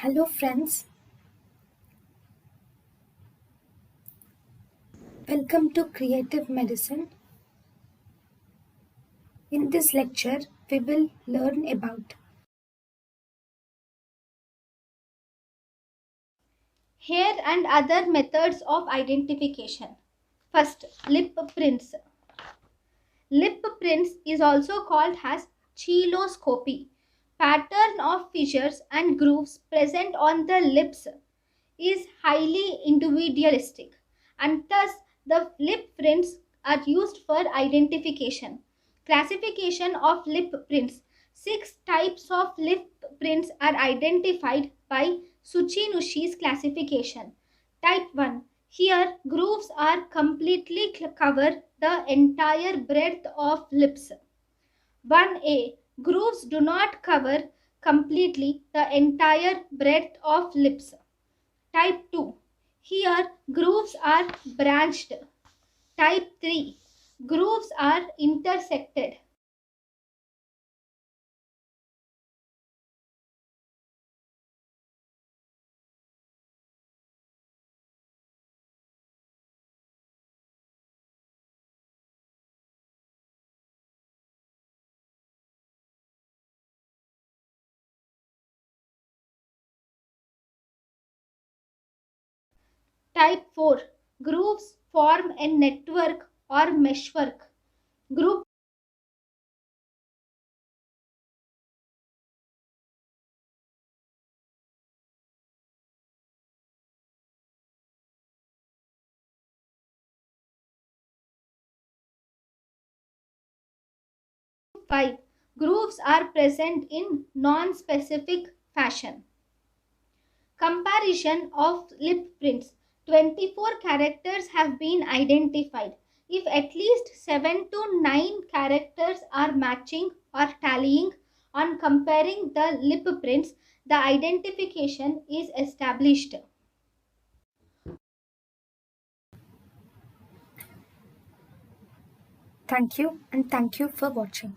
Hello, friends. Welcome to Creative Medicine. In this lecture, we will learn about Hair and other methods of identification. First, lip prints. Lip prints is also called as Chieloscopy. Pattern of fissures and grooves present on the lips is highly individualistic, and thus the lip prints are used for identification. Classification of lip prints. Six types of lip prints are identified by Suchinushi's classification. Type 1. Here, grooves are completely cover the entire breadth of lips. 1A. Grooves do not cover completely the entire breadth of lips. Type 2. Here, grooves are branched. Type 3. Grooves are intersected. Type 4. Grooves form a network or meshwork. Group 5. Grooves are present in non-specific fashion. Comparison of lip prints. 24 characters have been identified. If at least 7 to 9 characters are matching or tallying on comparing the lip prints, the identification is established. thank you and thank you for watching.